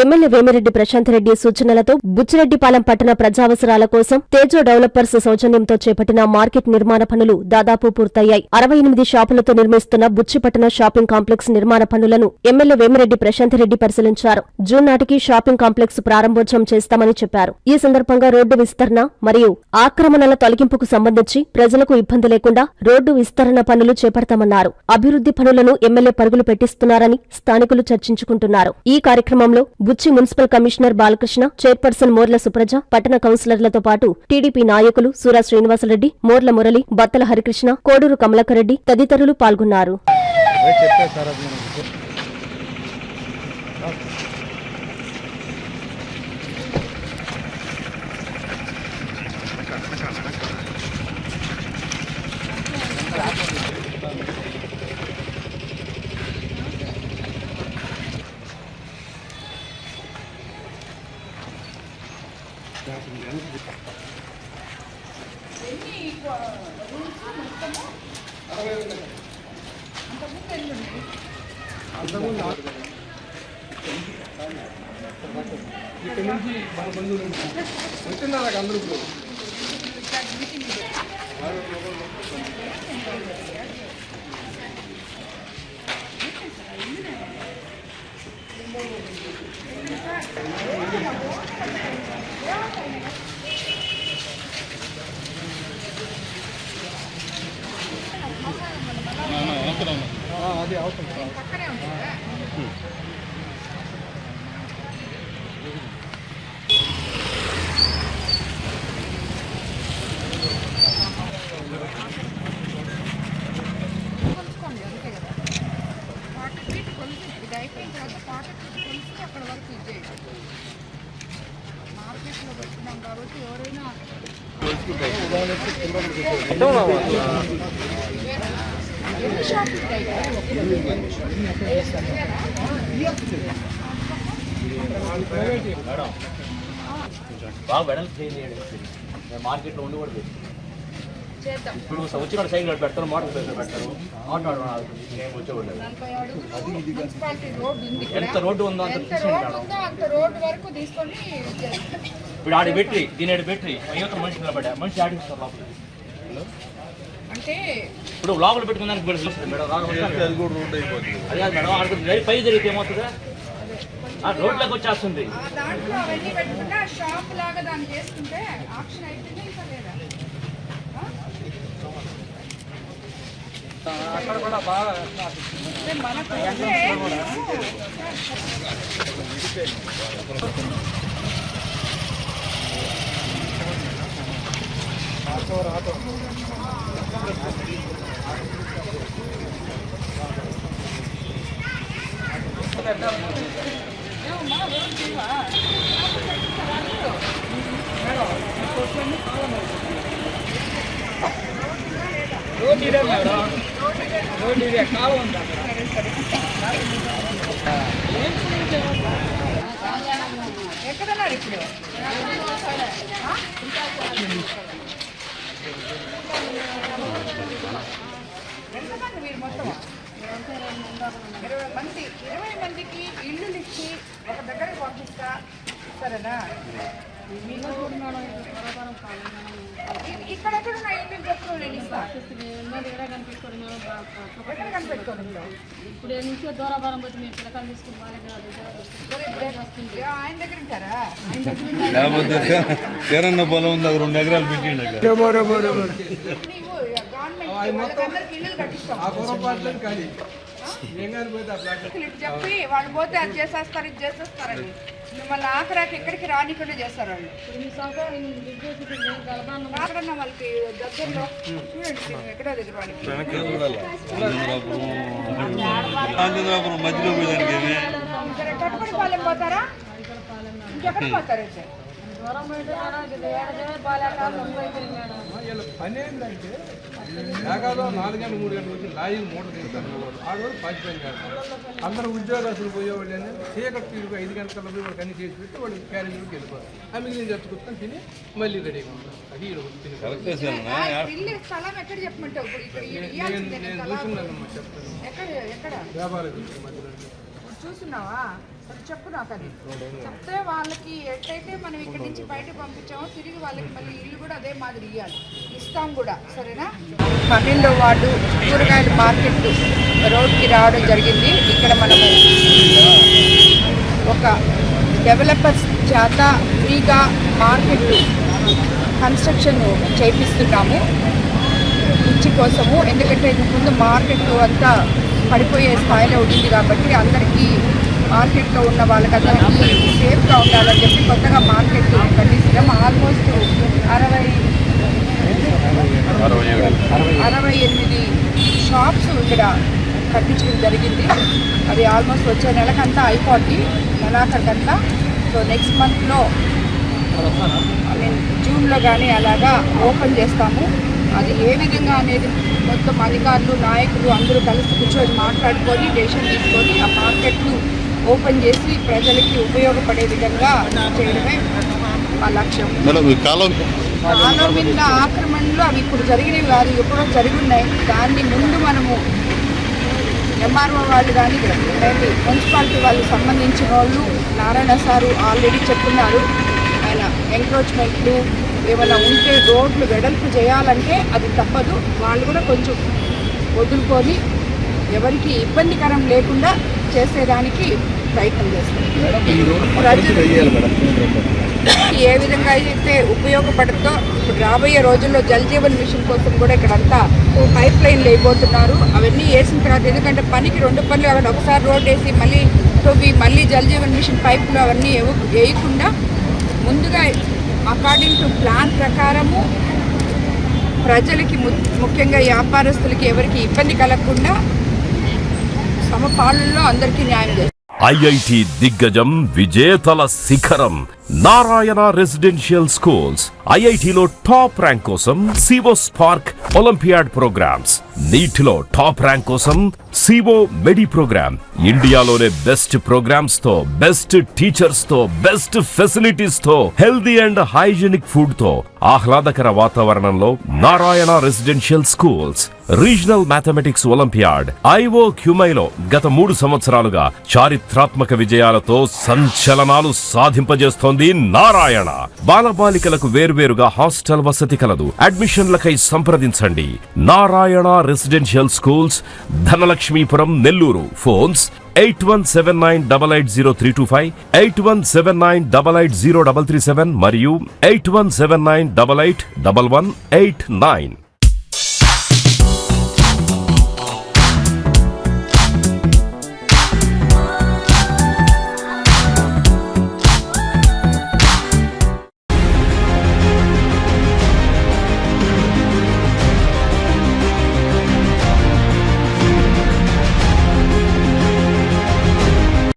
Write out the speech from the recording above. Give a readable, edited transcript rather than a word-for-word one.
MLA Vemireddy Prashanth Reddy సూచనలతో బుచ్చిరెడ్డిపాలెం పట్టణ ప్రజావసరాల కోసం తేజో డెవలపర్స్ సౌజన్యంతో చేపట్టిన మార్కెట్ నిర్మాణ పనులు దాదాపు పూర్తయ్యాయి. 68 షాపులతో నిర్మిస్తున్న బుచ్చిపట్టణ షాపింగ్ కాంప్లెక్స్ నిర్మాణ పనులను ఎమ్మెల్యే వేమిరెడ్డి ప్రశాంత్ రెడ్డి పరిశీలించారు. జూన్ నాటికి షాపింగ్ కాంప్లెక్స్ ప్రారంభోత్సవం చేస్తామని చెప్పారు. ఈ సందర్భంగా రోడ్డు విస్తరణ మరియు ఆక్రమణల తొలగింపుకు సంబంధించి ప్రజలకు ఇబ్బంది లేకుండా రోడ్డు విస్తరణ పనులు చేపడతామన్నారు. అభివృద్ధి పనులను ఎమ్మెల్యే పరుగులు పెట్టిస్తున్నారని స్థానికులు చర్చించుకుంటున్నారు. ఈ కార్యక్రమంలో Buchi municipal commissioner Balakrishna, chairperson Morla Supraja, పట్టణ కౌన్సిలర్లతో పాటు టీడీపీ నాయకులు సూరా శ్రీనివాసరెడ్డి, మోర్ల మురళి, బత్తల హరికృష్ణ, కోడూరు కమలాకరెడ్డి తదితరులు పాల్గొన్నారు. ఇక్కడ నుంచి మన బంధువులు వచ్చిందా అందరూ అది అవసరం అక్కడ వరకు ఇచ్చేయండి. మార్కెట్లో పెట్టుకున్నాం కాబట్టి ఎవరైనా బాగా వెడల్పు చేయండి. మార్కెట్లో ఉండి కూడా ఇప్పుడు వచ్చిన సైకిల్ పెడతారు, మోటార్ సైకిల్ పెడతారు, ఆటో ఎంత రోడ్డు ఉందో అంత రోడ్డు వరకు తీసుకొని ఇప్పుడు ఆడి పెట్టి దీని పెట్టి యువత మనిషి నిలబడ్డా మనిషి ఆడిస్తారు లోపల. అంటే ఇప్పుడు లోపల పెట్టుకున్నానికి కూడా చూస్తుంది మేడం. అదే మేడం ఆడుతుంది పై జరిగితే ఏమవుతుందా రోడ్లోకి వచ్చేస్తుంది. దాంట్లో అవన్నీ పెట్టుకుంటే షాప్ లాగా దాన్ని చేసుకుంటే ఆప్షన్ అయిపోయింది. ఇంకా లేదా అక్కడ కూడా బాగా రోడ్ ఇదే మేడం, రోడ్ ఇదే కాలం ఉందా ఎక్కడన్నారు ఇప్పుడు? ఎంతమంది మీరు మొత్తం? 20 మందికి ఇల్లు ఇచ్చి ఒక దగ్గరికి పంపిస్తా, సరేనా? ఇక్కడ ఎక్కడ నా ఇల్లు చెప్పుకోండి, నేను ఇస్తా. ఎక్కడ కనిపెట్టుకోండి ఇప్పుడు నుంచో దూరాభారం పోతే మేము పిల్లకాయలు తీసుకుని ఆయన దగ్గర ఉంటారా? కేరన్న పొలం ఉంది, 2 ఎకరాలు పెట్టిండు. చెప్పి వాళ్ళు పోతే అది చేసేస్తారు, ఇది చేసేస్తారని మిమ్మల్ని ఆఖరాకి ఎక్కడికి రానికుండా చేస్తారు వాళ్ళు. రాకడన్నా వాళ్ళకి దగ్గరలో చూడండి, ఎక్కడో దగ్గర వాళ్ళకి కట్టుబడిపాలెం పోతారా? ఇంకెక్కడ పోతారు? అయితే పని ఏంటంటే ఏకాదో 4 గంటలు 3 గంటలు వచ్చి లారీ మూట తీస్తారు. ఆడవాళ్ళు పాచిపోయిన కాదు. అందరూ ఉద్యోగస్తులు పోయేవాళ్ళు అని చీకటి 5 గంటల పోయి వాళ్ళకి అన్ని చేసి పెట్టి వాళ్ళు క్యారేజీలోకి వెళ్ళిపోవాలి. ఆ మిగిలిన చెప్పుకొస్తాం తిని మళ్ళీ రెడీగా ఉంటాం. అది స్థలం ఎక్కడ చెప్పమంటావు? నేను చూసినానమ్మా, చెప్తాను. ఎక్కడ వ్యాపార మధ్యలో చూస్తున్నావా? సరే చెప్పు నాకు అది. చెప్తే వాళ్ళకి ఎట్లయితే మనం ఇక్కడి నుంచి బయటకు పంపించామో తిరిగి వాళ్ళకి మళ్ళీ ఇల్లు కూడా అదే మాదిరి ఇవ్వాలి, ఇస్తాం కూడా. సరేనా? 12వ వార్డు కూరగాయల మార్కెట్ రోడ్కి రావడం జరిగింది. ఇక్కడ మనము ఒక డెవలపర్స్ చేత ఫ్రీగా మార్కెట్ కన్స్ట్రక్షన్ చేపిస్తున్నాము బుచ్చి కోసము. ఎందుకంటే ఇంతకుముందు మార్కెట్ అంతా పడిపోయే స్థాయిలో ఉంటుంది కాబట్టి అందరికీ మార్కెట్లో ఉన్న వాళ్ళకందరికీ సేఫ్గా ఉండాలని చెప్పి కొత్తగా మార్కెట్ కట్టిస్తున్నాము. ఆల్మోస్ట్ 68 షాప్స్ ఇక్కడ కట్టించడం జరిగింది. అది ఆల్మోస్ట్ వచ్చే నెలకంతా అయిపోద్ది, నెలాఖరికంతా. సో నెక్స్ట్ మంత్లో జూన్లో కానీ అలాగా ఓపెన్ చేస్తాము. అది ఏ విధంగా అనేది మొత్తం అధికారులు నాయకులు అందరూ కలిసి కూర్చొని మాట్లాడుకొని డెసిషన్ తీసుకొని ఆ మార్కెట్లు ఓపెన్ చేసి ప్రజలకి ఉపయోగపడే విధంగా చేయడమే మా లక్ష్యం. కాలం మీద ఆక్రమణలు అవి ఇప్పుడు జరిగినవి కాదు, ఎప్పుడో జరిగి ఉన్నాయి. దాన్ని ముందు మనము ఎంఆర్ఓ వాళ్ళు కానీ మున్సిపాలిటీ వాళ్ళకి సంబంధించిన వాళ్ళు నారాయణ సారు ఆల్రెడీ చెప్తున్నారు. ఆయన ఎంక్రోచ్మెంట్లు ఏమైనా ఉంటే రోడ్లు వెడల్పు చేయాలంటే అది తప్పదు. వాళ్ళు కూడా కొంచెం వదులుకొని ఎవరికి ఇబ్బందికరం లేకుండా చేసేదానికి ప్రయత్నం చేస్తారు. ప్రజలు ఏ విధంగా అయితే ఉపయోగపడుతుందో ఇప్పుడు రాబోయే రోజుల్లో జల్ జీవన్ మిషన్ కోసం కూడా ఇక్కడంతా పైప్ లైన్లు అయిపోతున్నారు. అవన్నీ వేసిన తర్వాత, ఎందుకంటే పనికి 2 పనులు, అక్కడ ఒకసారి రోడ్ వేసి మళ్ళీ తవ్వి మళ్ళీ జల్ జీవన్ మిషన్ పైపులు అవన్నీ వేయకుండా ముందుగా అకార్డింగ్ టు ప్లాన్ ప్రకారము ప్రజలకి ముఖ్యంగా వ్యాపారస్తులకి ఎవరికి ఇబ్బంది కలగకుండా సమపాలనలో అందరికీ న్యాయం చేస్తారు. ఐఐటి దిగ్గజం విజేతల శిఖరం నారాయణ రెసిడెన్షియల్ స్కూల్స్. ఐఐటిలో టాప్ ర్యాంక్ కోసం సివో స్పార్క్ ఒలింపియాడ్ ప్రోగ్రామ్స్, నీటిలో టాప్ ర్యాంక్ కోసం సివో మెడి ప్రోగ్రామ్. ఇండియాలోనే బెస్ట్ ప్రోగ్రామ్స్ తో, బెస్ట్ టీచర్స్ తో, బెస్ట్ ఫెసిలిటీస్ తో, హెల్దీ అండ్ హైజీనిక్ ఫుడ్ తో, ఆహ్లాదకర వాతావరణంలో Narayana residential schools. Regional mathematics olympiad IO క్యూమైలో గత 3 సంవత్సరాలుగా చారిత్రాత్మక విజయాలతో సంచలనాలు సాధింపజేస్తోంది నారాయణ. బాలబాలికలకు వేర్వేరుగా హాస్టల్ వసతి కలదు. అడ్మిషన్లకై సంప్రదించండి. Narayana residential schools, Dhanalakshmipuram, Nellore. Phones 8179880325, 8179880337 మరియు 8179881189.